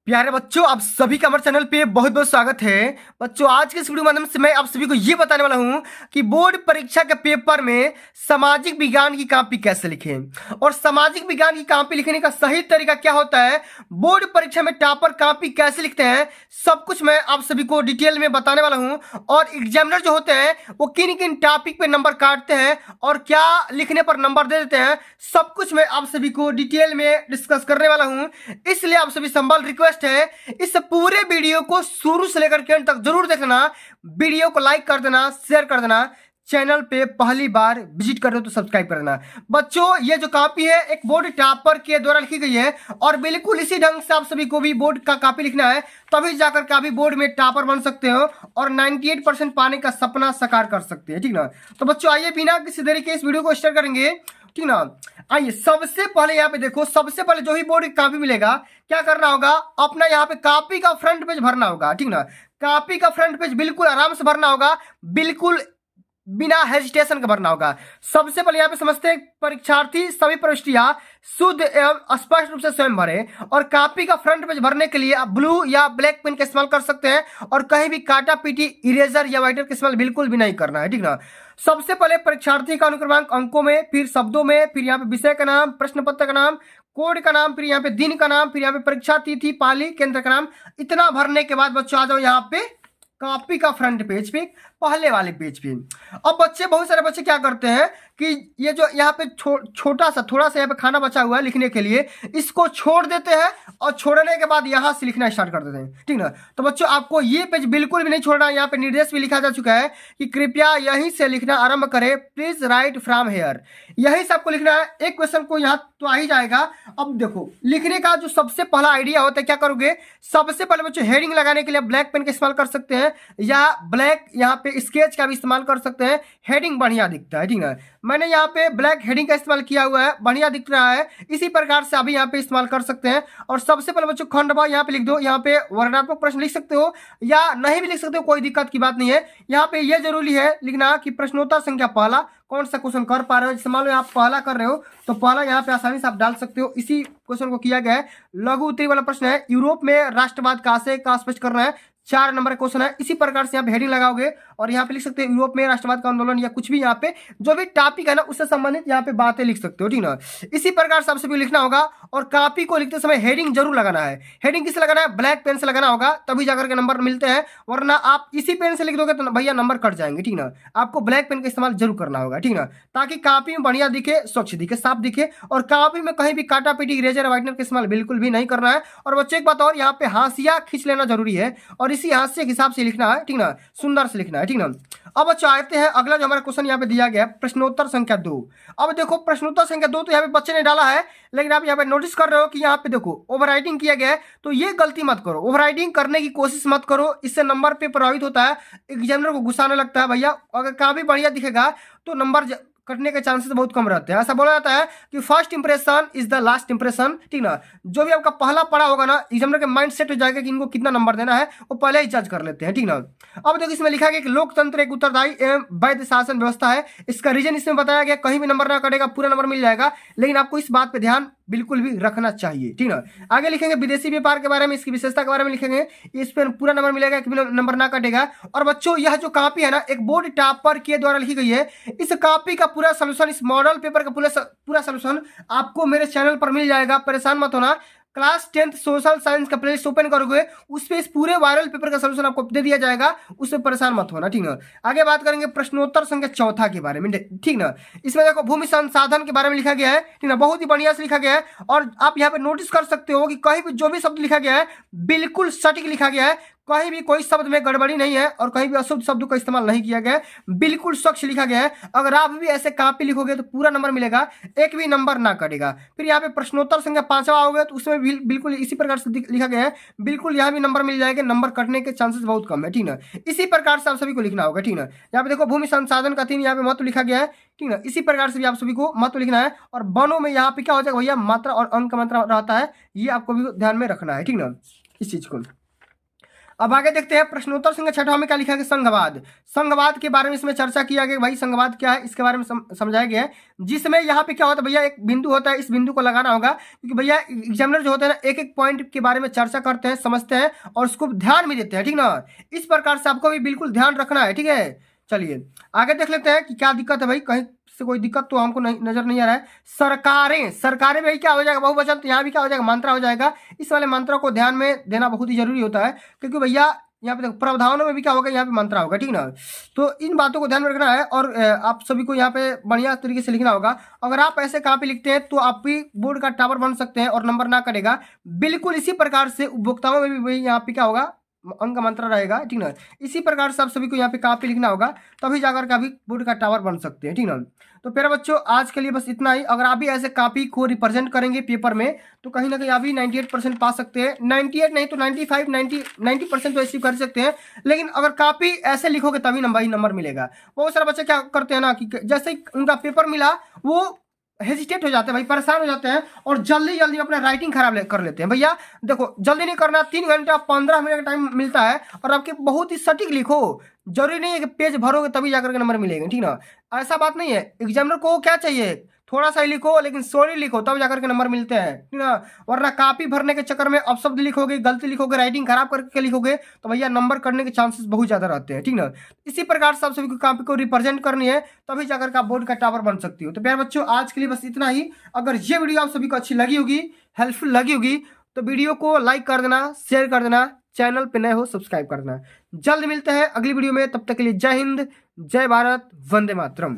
प्यारे बच्चों, आप सभी का हमारे चैनल पे बहुत बहुत स्वागत है। बच्चों, आज के इस वीडियो माध्यम से मैं आप सभी को ये बताने वाला हूँ कि बोर्ड परीक्षा के पेपर में सामाजिक विज्ञान की कॉपी कैसे लिखें और सामाजिक विज्ञान की कॉपी लिखने का सही तरीका क्या होता है, बोर्ड परीक्षा में टॉपर कॉपी कैसे लिखते हैं, सब कुछ मैं आप सभी को डिटेल में बताने वाला हूँ। और एग्जामिनर जो होते हैं वो किन किन टॉपिक पे नंबर काटते हैं और क्या लिखने पर नंबर दे देते हैं, सब कुछ मैं आप सभी को डिटेल में डिस्कस करने वाला हूँ। इसलिए आप सभी संबल रिक्वेस्ट है, इस पूरे वीडियो को शुरू से लेकर के अंत तक जरूर देखना। वीडियो को लाइक कर देना, शेयर कर देना, चैनल पे पहली बार विजिट कर रहे हो तो सब्सक्राइब कर देना। बच्चों, ये जो कॉपी है एक बोर्ड टॉपर के द्वारा लिखी गई है और बिल्कुल इसी ढंग से आप सभी को भी बोर्ड का कॉपी लिखना है, तभी जाकर के अभी बोर्ड में टॉपर बन सकते हो और 98% पाने का सपना साकार कर सकते हैं। ठीक ना? तो बच्चों आइए बिना किसी देरी के इस वीडियो को स्टार्ट करेंगे। ठीक ना? आइए सबसे पहले यहाँ पे देखो, सबसे पहले जो ही बोर्ड की कॉपी मिलेगा क्या करना होगा, अपना यहाँ पे कॉपी का फ्रंट पेज भरना होगा। ठीक ना? कॉपी का फ्रंट पेज बिल्कुल आराम से भरना होगा, बिल्कुल बिना हेजिटेशन का भरना होगा। सबसे पहले यहाँ पे समझते हैं, परीक्षार्थी सभी प्रविष्टियां शुद्ध एवं स्पष्ट रूप से स्वयं भरे और कॉपी का फ्रंट पेज भरने के लिए आप ब्लू या ब्लैक पेन का इस्तेमाल कर सकते हैं और कहीं भी काटा पीटी इरेजर या वाइटर का इस्तेमाल बिल्कुल भी नहीं करना है। ठीक ना? सबसे पहले परीक्षार्थी का अनुक्रमांक अंकों में, फिर शब्दों में, फिर यहाँ पे विषय का नाम, प्रश्न पत्र का नाम, कोड का नाम, फिर यहाँ पे दिन का नाम, फिर यहाँ पे परीक्षा तिथि, पाली, केंद्र का नाम। इतना भरने के बाद बच्चों आ जाओ यहाँ पे कॉपी का फ्रंट पेज पे, पहले वाले पेज पे। अब बच्चे, बहुत सारे बच्चे क्या करते हैं कि ये जो यहाँ पे छोटा सा थोड़ा सा यहाँ पे खाना बचा हुआ है लिखने के लिए, इसको छोड़ देते हैं और छोड़ने के बाद यहाँ से लिखना स्टार्ट कर देते हैं। ठीक ना? तो बच्चों आपको ये पेज बिल्कुल भी नहीं छोड़ना है। यहाँ पे निर्देश भी लिखा जा चुका है कि कृपया यहीं से लिखना आरंभ करें, प्लीज राइट फ्रॉम हेयर। यहीं से आपको लिखना है। एक क्वेश्चन को यहाँ तो आ ही जाएगा। अब देखो, लिखने का जो सबसे पहला आइडिया होता है, क्या करोगे, सबसे पहले बच्चों हेडिंग लगाने के लिए ब्लैक पेन का इस्तेमाल कर सकते हैं या ब्लैक यहाँ पे स्केच का भी इस्तेमाल कर सकते हैं, हेडिंग बढ़िया दिखता है। ठीक है? मैंने यहाँ पे ब्लैक हेडिंग का इस्तेमाल किया हुआ है, बढ़िया दिख रहा है। इसी प्रकार से अभी यहाँ पे इस्तेमाल कर सकते हैं। और सबसे पहले बच्चों खंडवा यहाँ पे लिख दो। यहाँ पे वर्णनात्मक प्रश्न लिख सकते हो या नहीं भी लिख सकते हो, कोई दिक्कत की बात नहीं है। यहाँ पे ये जरूरी है लिखना कि प्रश्नोत्तर संख्या पहला कौन सा क्वेश्चन कर पा रहे हो। जैसे मान लो आप पहला कर रहे हो तो पहला यहाँ पे आसानी से आप डाल सकते हो। इसी क्वेश्चन को किया गया है। लघु उत्तरी वाला प्रश्न है, यूरोप में राष्ट्रवाद का आशय का स्पष्ट करना है, 4 नंबर का क्वेश्चन है। इसी प्रकार से यहाँ पे हेडिंग लगाओगे और यहाँ पे लिख सकते हैं यूरोप में राष्ट्रवाद का आंदोलन, या कुछ भी यहाँ पे जो भी टॉपिक है ना उससे संबंधित यहाँ पे बातें लिख सकते हो। ठीक ना? इसी प्रकार से आपसे भी लिखना होगा और कॉपी को लिखते समय हेडिंग जरूर लगाना है। हेडिंग किससे लगाना है, ब्लैक पेन से लगाना होगा, तभी जाकर के नंबर मिलते हैं, वरना आप इसी पेन से लिख दोगे तो भैया नंबर कट जाएंगे। ठीक ना? आपको ब्लैक पेन का इस्तेमाल जरूर करना होगा। ठीक ना? ताकि कॉपी में बढ़िया दिखे, स्वच्छ दिखे, साफ दिखे। और कॉपी में कहीं भी काटा पीटी इरेजर वाइटनर का इस्तेमाल बिल्कुल भी नहीं करना है। और बच्चों एक बात और, यहाँ पे हाशिया खींच लेना जरूरी है और इसी हाशिए के हिसाब से लिखना है। ठीक ना? सुंदर से लिखना है। ठीक ना? अब बच्चों आते हैं अगला जो हमारा क्वेश्चन यहाँ पे दिया गया है, प्रश्नोत्तर संख्या 2। अब देखो प्रश्नोत्तर संख्या 2 तो यहाँ पे बच्चे ने डाला है, लेकिन आप यहाँ पे नोटिस कर रहे हो कि यहाँ पे देखो ओवरराइटिंग किया गया है। तो ये गलती मत करो, ओवरराइटिंग करने की कोशिश मत करो, इससे नंबर पे प्रभावित होता है, एग्जामिनर को गुस्सा आने लगता है। भैया अगर काफी बढ़िया दिखेगा तो नंबर कटने के चांसेस बहुत कम रहते हैं। ऐसा बोला जाता है कि first impression is the last impression. ठीक ना? जो भी आपका पहला पढ़ा होगा ना, एग्जामिनर के माइंड सेट हो जाएगा कि इनको कितना नंबर देना है, वो पहले ही जज कर लेते हैं। ठीक ना? अब देखो इसमें लिखा गया कि लोकतंत्र एक उत्तरदायी एवं वैध शासन व्यवस्था है। इसका रीजन इसमें बताया गया, कहीं भी नंबर ना कटेगा, पूरा नंबर मिल जाएगा, लेकिन आपको इस बात पे ध्यान बिल्कुल भी रखना चाहिए। ठीक ना? आगे लिखेंगे विदेशी व्यापार के बारे में, इसकी विशेषता के बारे में लिखेंगे, इस पर पूरा नंबर मिलेगा, नंबर ना कटेगा। और बच्चों यह जो कॉपी है ना एक बोर्ड टॉपर के द्वारा लिखी गई है, इस कॉपी का पूरा सोल्यूशन, इस मॉडल पेपर का पूरा सोल्यूशन आपको मेरे चैनल पर मिल जाएगा, परेशान मत होना। क्लास 10th सोशल साइंस का प्लेलिस्ट ओपन करोगे, उस पे इस पूरे वायरल पेपर का सोल्यूशन आपको दे दिया जाएगा, उससे परेशान मत होना। ठीक ना? आगे बात करेंगे प्रश्नोत्तर संख्या 4 के बारे में। ठीक ना? इसमें देखो भूमि संसाधन के बारे में लिखा गया है। ठीक ना? बहुत ही बढ़िया से लिखा गया है और आप यहाँ पे नोटिस कर सकते हो कि कहीं भी जो भी शब्द लिखा गया है बिल्कुल सटीक लिखा गया है, कहीं भी कोई शब्द में गड़बड़ी नहीं है और कहीं भी अशुद्ध शब्दों का इस्तेमाल नहीं किया गया है, बिल्कुल स्वच्छ लिखा गया है। अगर आप भी ऐसे कॉपी लिखोगे तो पूरा नंबर मिलेगा, एक भी नंबर ना कटेगा। फिर यहाँ पे प्रश्नोत्तर संख्या 5वां आओगे तो उसमें भी बिल्कुल इसी प्रकार से लिखा गया है, बिल्कुल यहाँ भी नंबर मिल जाएगा, नंबर कटने के चांसेस बहुत कम है। ठीक ना? इसी प्रकार से आप सभी को लिखना होगा। ठीक ना? यहाँ पे देखो भूमि संसाधन का 3 यहाँ पे महत्व लिखा गया है। ठीक ना? इसी प्रकार से भी आप सभी को महत्व लिखना है। और वनों में यहाँ पे क्या हो जाएगा भैया, मात्रा और अंक का मात्रा रहता है, ये आपको भी ध्यान में रखना है। ठीक ना? इस चीज को अब आगे देखते हैं प्रश्नोत्तर संख्या 6 में क्या लिखा है, संघवाद। संघवाद के बारे में इसमें चर्चा किया गया, भाई संघवाद क्या है इसके बारे में समझाया गया है, जिसमें यहाँ पे क्या होता है भैया, एक बिंदु होता है, इस बिंदु को लगाना होगा, क्योंकि भैया एग्जामिनर जो होते हैं ना एक एक पॉइंट के बारे में चर्चा करते हैं, समझते हैं और उसको ध्यान भी देते हैं, ठीक ना। इस प्रकार से आपको भी बिल्कुल ध्यान रखना है, ठीक है। चलिए आगे देख लेते हैं कि क्या दिक्कत है भाई, कहीं से कोई दिक्कत तो हमको नहीं नजर नहीं आ रहा है। सरकारें, सरकारें में क्या हो जाएगा बहुवचन, तो यहाँ भी क्या हो जाएगा, मंत्रा हो जाएगा। इस वाले मंत्रा को ध्यान में देना बहुत ही जरूरी होता है, क्योंकि भैया यहाँ पे देखो प्रावधानों में भी क्या होगा, यहाँ पे मंत्रा होगा, ठीक ना। तो इन बातों को ध्यान में रखना है और आप सभी को यहाँ पे बढ़िया तरीके से लिखना होगा। अगर आप ऐसे कहाँ पे लिखते हैं तो आप भी बोर्ड का टावर बन सकते हैं और नंबर ना करेगा। बिल्कुल इसी प्रकार से उपभोक्ताओं में भी भाई यहाँ पे क्या होगा, अंक मंत्र रहेगा, ठीक ना। इसी प्रकार से आप सभी को यहाँ पे कॉपी लिखना होगा, तभी जाकर के भी बोर्ड का टावर बन सकते हैं, ठीक ना। तो प्यारे बच्चों आज के लिए बस इतना ही। अगर आप भी ऐसे कॉपी को रिप्रेजेंट करेंगे पेपर में तो कहीं ना कहीं आप भी 98% पा सकते हैं। 98 नहीं तो 95 90% तो अचीव कर सकते हैं, लेकिन अगर कॉपी ऐसे लिखोगे तभी नंबर मिलेगा। बहुत सारे बच्चे क्या करते हैं ना कि जैसे ही उनका पेपर मिला वो हेजिटेट हो जाते हैं भाई, परेशान हो जाते हैं और जल्दी जल्दी अपना राइटिंग खराब कर लेते हैं। भैया देखो जल्दी नहीं करना, 3 घंटा 15 मिनट का टाइम मिलता है और आपके बहुत ही सटीक लिखो। जरूरी नहीं है कि पेज भरोगे तभी जाकर के नंबर मिलेंगे, ठीक ना। ऐसा बात नहीं है, एग्जामिनर को क्या चाहिए, थोड़ा सा ही लिखो लेकिन सॉरी लिखो तब जाकर के नंबर मिलते हैं, ठीक ना। वरना कॉपी भरने के चक्कर में अपशब्द लिखोगे, गलती लिखोगे, राइटिंग खराब करके लिखोगे तो भैया नंबर करने के चांसेस बहुत ज्यादा रहते हैं, ठीक ना। इसी प्रकार से आप सभी को कॉपी को रिप्रेजेंट करनी है तभी जाकर के आप बोर्ड का टावर बन सकती हो। तो प्यारे बच्चों आज के लिए बस इतना ही। अगर ये वीडियो आप सभी को अच्छी लगी होगी, हेल्पफुल लगी होगी, तो वीडियो को लाइक कर देना, शेयर कर देना, चैनल पे नए हो सब्सक्राइब कर देना। जल्द मिलते हैं अगली वीडियो में, तब तक के लिए जय हिंद, जय भारत, वंदे मातरम।